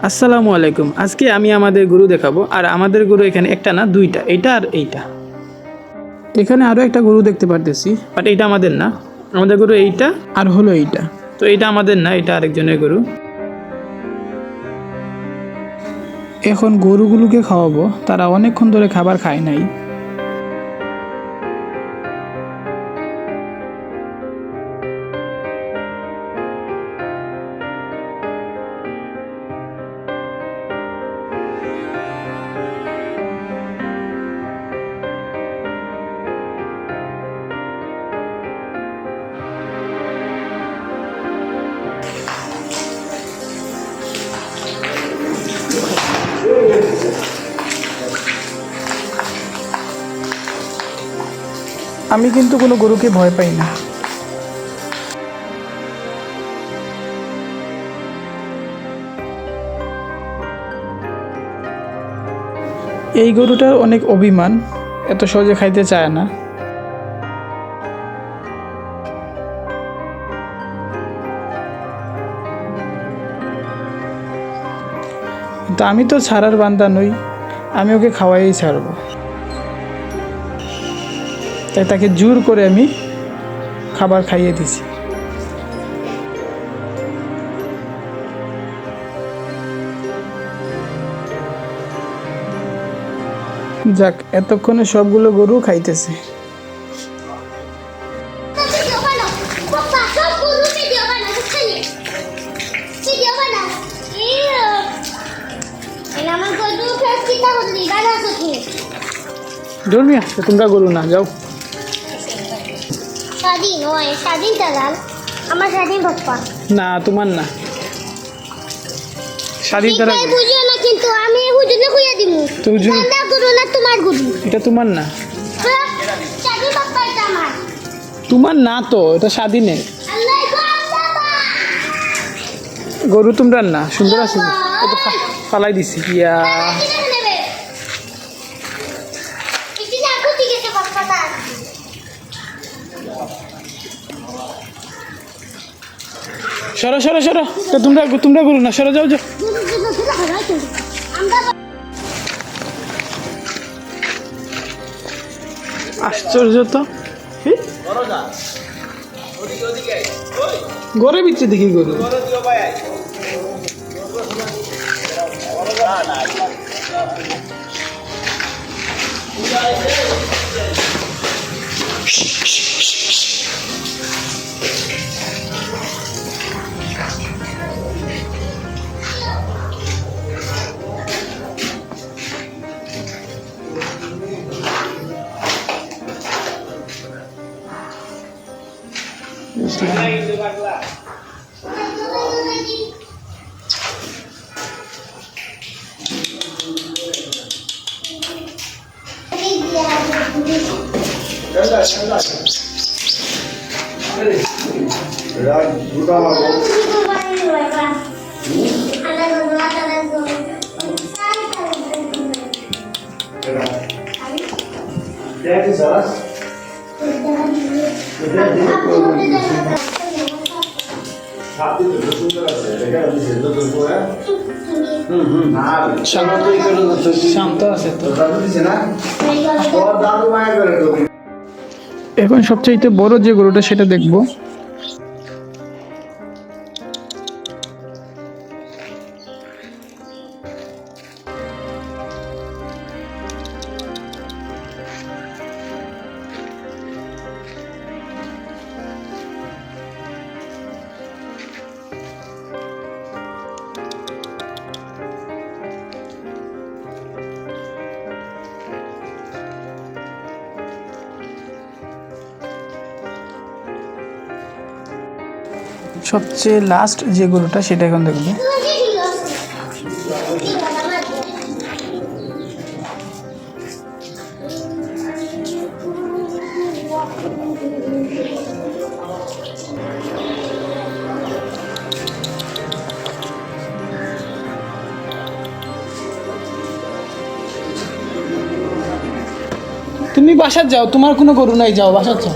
আসসালামু আলাইকুম। আজকে আমি আমাদের গরু দেখাবো। আর আমাদের গরু এখানে একটা না দুইটা, এইটা আর এইটা। এখানে আরও একটা গরু দেখতে পারতেছি, বাট এইটা আমাদের না। আমাদের গরু এইটা আর হলো এইটা। তো এইটা আমাদের না, এটা আরেকজনের গরু। এখন গরুগুলোকে খাওয়াবো, তারা অনেকক্ষণ ধরে খাবার খায় নাই। আমি কিন্তু কোনো গরুকে ভয় পাই না। এই গরুটার অনেক অভিমান, এত সহজে খাইতে চায় না। তো আমি তো ছাড়ার বান্দা নই, আমি ওকে খাওয়াই ছাড়বো। তাই তাকে জোর করে আমি খাবার খাইয়ে দিছি। যাক, এতক্ষণে সবগুলো গরু খাইতেছে। ধর্মিয়া, তোমরা গরু না যাও। স্বাধীন হয়, স্বাধীন দালাল আমার স্বাধীন বাপ্পা না, তোমার না। স্বাধীন তারা বুঝিও না, কিন্তু আমি হুজুরে কইয়া দিমু তুমি দাদা গরু না তোমার গরু, এটা তোমার না। স্বাধীন বাপ্পা এটা আমার। তোমার না তো, এটা স্বাধীনের আল্লাহ বাবা গরু, তোমরা না। সুন্দর আছে, এটা ফালাই দিছি। ইয়া সরো সরো সরো, তো তোমরা গরু না, সরো যাও যাও। আশ্চর্য তো, গরু বিচ্ছে দেখি গরু। শান্ত আছে তো। এখন সবচেয়ে বড় যে গরুটা সেটা দেখবো। সবচেয়ে লাস্ট যে গরুটা সেটা এখন দেখবো। তুমি বাসার যাও, তোমার কোনো গরু নাই, যাও বাসার যাও।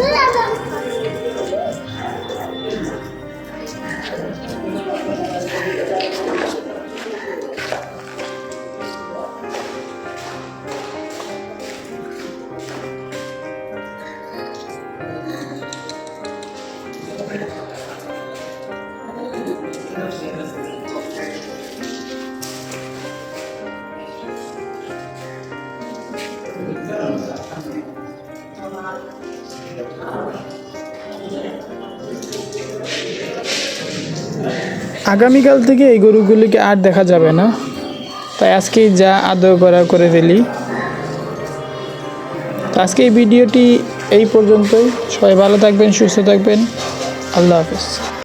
আগামীকাল থেকে এই গরুগুলিকে আর দেখা যাবে না, তাই আজকেই যা আদর করা করে ফেলি। তো আজকে এই ভিডিওটি এই পর্যন্তই। সবাই ভালো থাকবেন, সুস্থ থাকবেন। আল্লাহ হাফেজ।